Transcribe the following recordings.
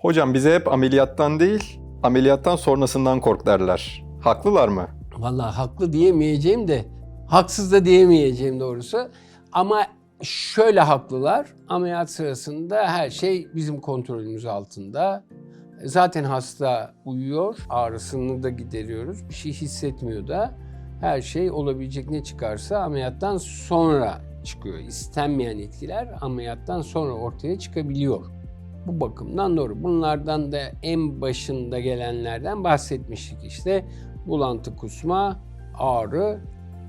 Hocam bize hep ameliyattan değil, ameliyattan sonrasından kork derler. Haklılar mı? Vallahi haklı diyemeyeceğim de haksız da diyemeyeceğim doğrusu. Ama şöyle haklılar. Ameliyat sırasında her şey bizim kontrolümüz altında. Zaten hasta uyuyor, ağrısını da gideriyoruz. Bir şey hissetmiyor da her şey olabilecek ne çıkarsa ameliyattan sonra çıkıyor. İstenmeyen etkiler ameliyattan sonra ortaya çıkabiliyor. Bu bakımdan doğru. Bunlardan da en başında gelenlerden bahsetmiştik işte. Bulantı, kusma, ağrı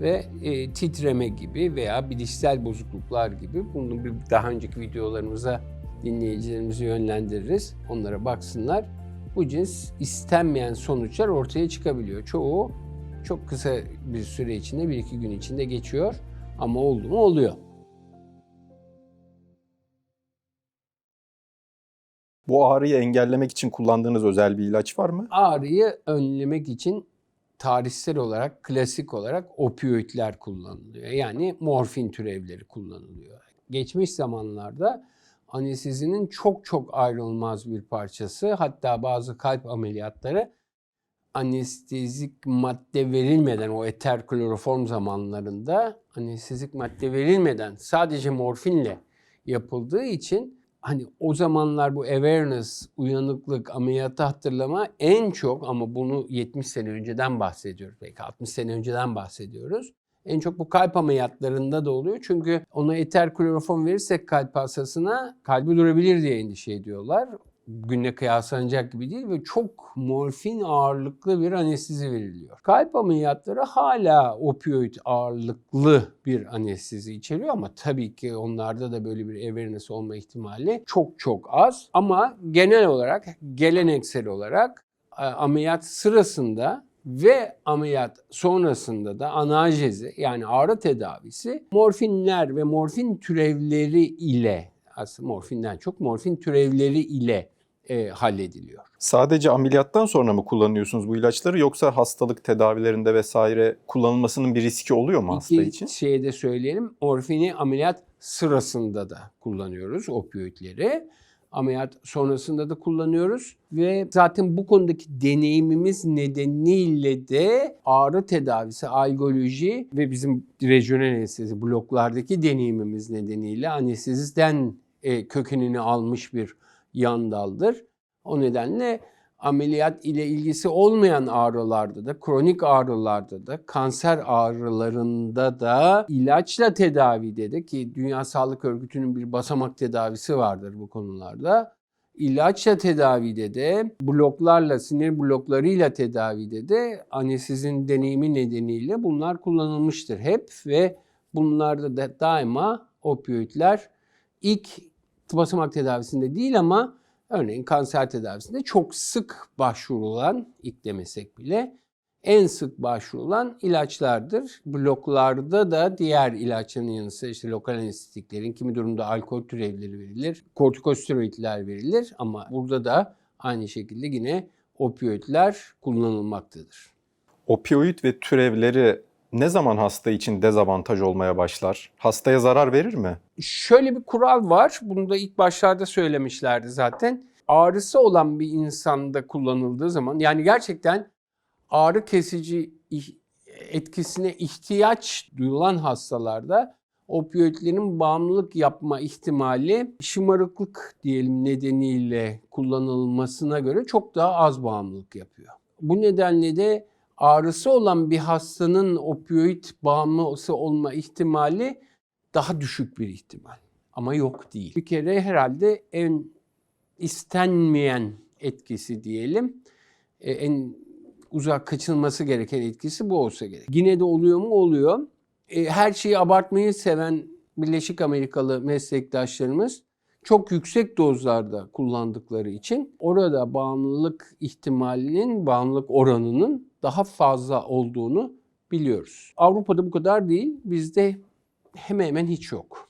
ve titreme gibi veya bilişsel bozukluklar gibi. Bunu daha önceki videolarımıza dinleyicilerimizi yönlendiririz. Onlara baksınlar. Bu cins istenmeyen sonuçlar ortaya çıkabiliyor. Çoğu çok kısa bir süre içinde, 1-2 gün içinde geçiyor. Ama oldu mu oluyor. Bu ağrıyı engellemek için kullandığınız özel bir ilaç var mı? Ağrıyı önlemek için tarihsel olarak, klasik olarak opioidler kullanılıyor. Yani morfin türevleri kullanılıyor. Geçmiş zamanlarda anestezinin çok ayrılmaz bir parçası, hatta bazı kalp ameliyatları anestezik madde verilmeden, o eter kloroform zamanlarında anestezik madde verilmeden sadece morfinle yapıldığı için hani o zamanlar bu awareness, uyanıklık, ameliyatı hatırlama en çok, ama bunu 70 sene önceden bahsediyoruz, belki 60 sene önceden bahsediyoruz. En çok bu kalp ameliyatlarında da oluyor. Çünkü ona eter kloroform verirsek kalp hastasına kalbi durabilir diye endişe ediyorlar. Günle kıyaslanacak gibi değil ve çok morfin ağırlıklı bir anestezi veriliyor. Kalp ameliyatları hala opioid ağırlıklı bir anestezi içeriyor ama tabii ki onlarda da böyle bir awareness olma ihtimali çok az. Ama genel olarak, geleneksel olarak ameliyat sırasında ve ameliyat sonrasında da analjezi, yani ağrı tedavisi morfinler ve morfin türevleri ile, aslında morfinden çok morfin türevleri ile hallediliyor. Sadece ameliyattan sonra mı kullanıyorsunuz bu ilaçları yoksa hastalık tedavilerinde vesaire kullanılmasının bir riski oluyor mu hasta için? İki şeyi de söyleyelim. Morfini ameliyat sırasında da kullanıyoruz, opioidleri. Ameliyat sonrasında da kullanıyoruz ve zaten bu konudaki deneyimimiz nedeniyle de ağrı tedavisi, algoloji ve bizim rejyonel anestezi bloklardaki deneyimimiz nedeniyle anestezisten kökenini almış bir yan daldır. O nedenle ameliyat ile ilgisi olmayan ağrılarda da, kronik ağrılarda da, kanser ağrılarında da, ilaçla tedavide de, ki Dünya Sağlık Örgütü'nün bir basamak tedavisi vardır bu konularda. İlaçla tedavide de, bloklarla, sinir bloklarıyla tedavide de anestezinin deneyimi nedeniyle bunlar kullanılmıştır hep ve bunlarda da daima opioidler ilk basamak tedavisinde değil ama örneğin kanser tedavisinde çok sık başvurulan, ilk demesek bile en sık başvurulan ilaçlardır. Bloklarda da diğer ilaçların yanı sıra işte lokal anestetiklerin, kimi durumda alkol türevleri verilir, kortikosteroidler verilir ama burada da aynı şekilde yine opioidler kullanılmaktadır. Opioid ve türevleri ne zaman hasta için dezavantaj olmaya başlar? Hastaya zarar verir mi? Şöyle bir kural var. Bunu da ilk başlarda söylemişlerdi zaten. Ağrısı olan bir insanda kullanıldığı zaman, yani gerçekten ağrı kesici etkisine ihtiyaç duyulan hastalarda opioidlerin bağımlılık yapma ihtimali şımarıklık diyelim nedeniyle kullanılmasına göre çok daha az bağımlılık yapıyor. Bu nedenle de ağrısı olan bir hastanın opioid bağımlısı olma ihtimali daha düşük bir ihtimal. Ama yok değil. Bir kere herhalde en istenmeyen etkisi diyelim, en uzak kaçınılması gereken etkisi bu olsa gerek. Yine de oluyor mu? Oluyor. Her şeyi abartmayı seven Birleşik Amerikalı meslektaşlarımız çok yüksek dozlarda kullandıkları için orada bağımlılık ihtimalinin, bağımlılık oranının daha fazla olduğunu biliyoruz. Avrupa'da bu kadar değil, bizde hemen hiç yok.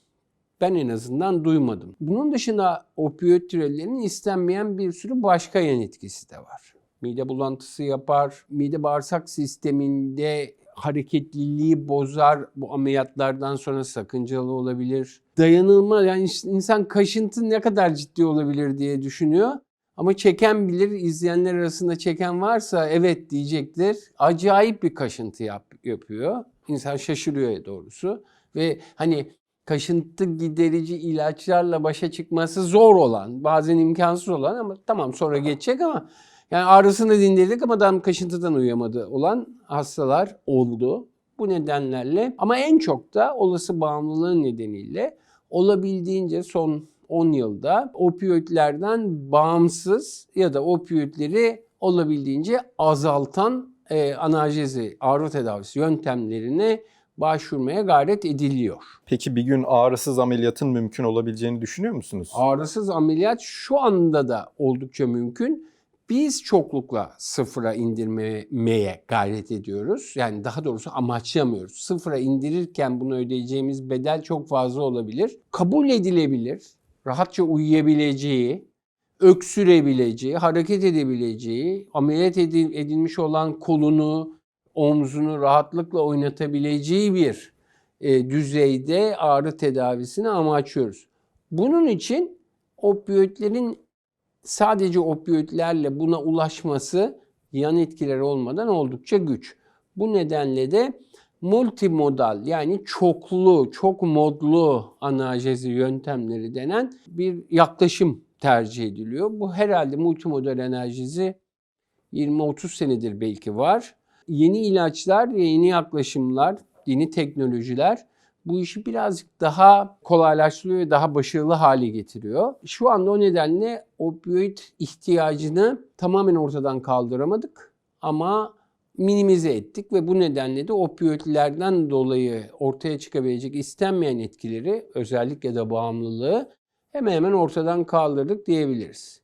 Ben en azından duymadım. Bunun dışında opioid türevlerinin istenmeyen bir sürü başka yan etkisi de var. Mide bulantısı yapar, mide bağırsak sisteminde hareketliliği bozar, bu ameliyatlardan sonra sakıncalı olabilir. Dayanılmaz, yani insan kaşıntı ne kadar ciddi olabilir diye düşünüyor. Ama çeken bilir, izleyenler arasında çeken varsa evet diyecektir. Acayip bir kaşıntı yapıyor. İnsan şaşırıyor doğrusu. Ve hani kaşıntı giderici ilaçlarla başa çıkması zor olan, bazen imkansız olan ama tamam sonra geçecek ama yani ağrısını dindirdik ama adam kaşıntıdan uyuyamadı olan hastalar oldu. Bu nedenlerle ama en çok da olası bağımlılığın nedeniyle olabildiğince son 10 yılda opioidlerden bağımsız ya da opioidleri olabildiğince azaltan analjezi, ağrı tedavisi yöntemlerine başvurmaya gayret ediliyor. Peki bir gün ağrısız ameliyatın mümkün olabileceğini düşünüyor musunuz? Ağrısız ameliyat şu anda da oldukça mümkün. Biz çoklukla sıfıra indirmeye gayret ediyoruz. Yani daha doğrusu amaçlamıyoruz. Sıfıra indirirken bunu ödeyeceğimiz bedel çok fazla olabilir. Kabul edilebilir, rahatça uyuyabileceği, öksürebileceği, hareket edebileceği, ameliyat edilmiş olan kolunu, omzunu rahatlıkla oynatabileceği bir düzeyde ağrı tedavisini amaçlıyoruz. Bunun için opioidlerin sadece opioidlerle buna ulaşması yan etkileri olmadan oldukça güç. Bu nedenle de multimodal yani çoklu, çok modlu analjezi yöntemleri denen bir yaklaşım tercih ediliyor. Bu herhalde multimodal analjezi 20-30 senedir belki var. Yeni ilaçlar, yeni yaklaşımlar, yeni teknolojiler bu işi birazcık daha kolaylaştırıyor ve daha başarılı hale getiriyor. Şu anda o nedenle opioid ihtiyacını tamamen ortadan kaldıramadık ama minimize ettik ve bu nedenle de opioidlerden dolayı ortaya çıkabilecek istenmeyen etkileri, özellikle de bağımlılığı hemen hemen ortadan kaldırdık diyebiliriz.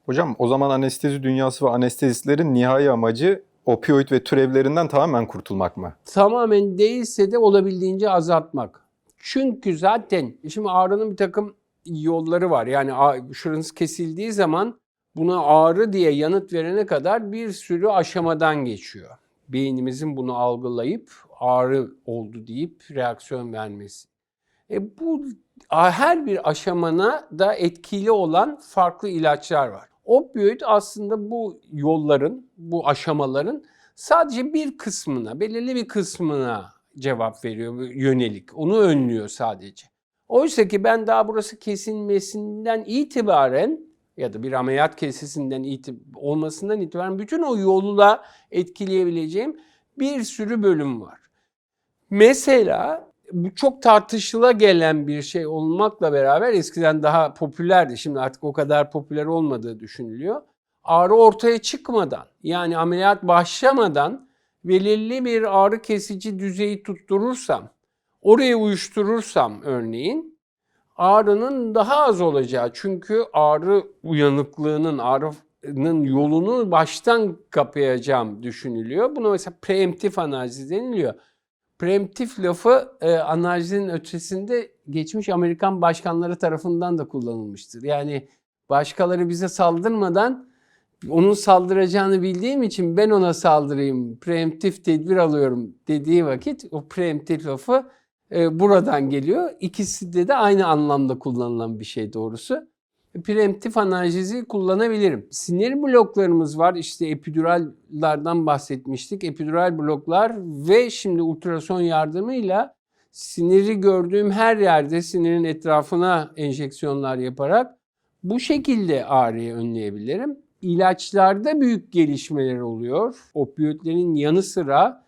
Hocam o zaman anestezi dünyası ve anestezistlerin nihai amacı opioid ve türevlerinden tamamen kurtulmak mı? Tamamen değilse de olabildiğince azaltmak. Çünkü zaten şimdi ağrının bir takım yolları var. Yani şuranız kesildiği zaman buna ağrı diye yanıt verene kadar bir sürü aşamadan geçiyor. Beynimizin bunu algılayıp ağrı oldu deyip reaksiyon vermesi. Bu her bir aşamana da etkili olan farklı ilaçlar var. Opioid aslında bu yolların, bu aşamaların sadece bir kısmına, belirli bir kısmına cevap veriyor, yönelik. Onu önlüyor sadece. Oysa ki ben daha burası kesilmesinden itibaren ya da bir ameliyat kesisinden olmasından itibaren bütün o yolda etkileyebileceğim bir sürü bölüm var. Mesela bu çok tartışıla gelen bir şey olmakla beraber eskiden daha popülerdi. Şimdi artık o kadar popüler olmadığı düşünülüyor. Ağrı ortaya çıkmadan yani ameliyat başlamadan belirli bir ağrı kesici düzeyi tutturursam, orayı uyuşturursam örneğin ağrının daha az olacağı. Çünkü ağrı uyanıklığının, ağrının yolunu baştan kapayacağım düşünülüyor. Buna mesela preemptif analjezi deniliyor. Preemptif lafı analjinin ötesinde geçmiş Amerikan başkanları tarafından da kullanılmıştır. Yani başkaları bize saldırmadan onun saldıracağını bildiğim için ben ona saldırayım, preemptif tedbir alıyorum dediği vakit o preemptif lafı buradan geliyor. İkisi de aynı anlamda kullanılan bir şey doğrusu. Preemptif analjezi kullanabilirim. Sinir bloklarımız var. İşte epidurallardan bahsetmiştik. Epidural bloklar ve şimdi ultrason yardımıyla siniri gördüğüm her yerde sinirin etrafına enjeksiyonlar yaparak bu şekilde ağrıyı önleyebilirim. İlaçlarda büyük gelişmeler oluyor. Opioidlerin yanı sıra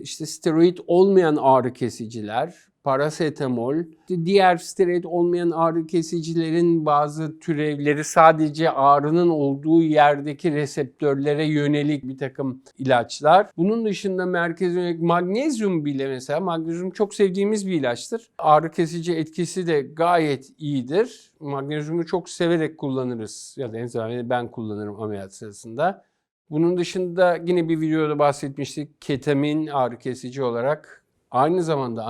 işte steroid olmayan ağrı kesiciler, parasetamol, diğer steroid olmayan ağrı kesicilerin bazı türevleri sadece ağrının olduğu yerdeki reseptörlere yönelik bir takım ilaçlar. Bunun dışında merkez yönelik magnezyum bile mesela, magnezyum çok sevdiğimiz bir ilaçtır. Ağrı kesici etkisi de gayet iyidir. Magnezyumu çok severek kullanırız ya da en azından ben kullanırım ameliyat sırasında. Bunun dışında yine bir videoda bahsetmiştik. Ketamin ağrı kesici olarak aynı zamanda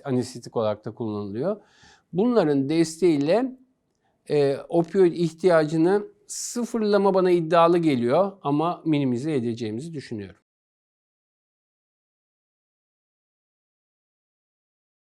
anestezik olarak da kullanılıyor. Bunların desteğiyle opioid ihtiyacını sıfırlama bana iddialı geliyor ama minimize edeceğimizi düşünüyorum.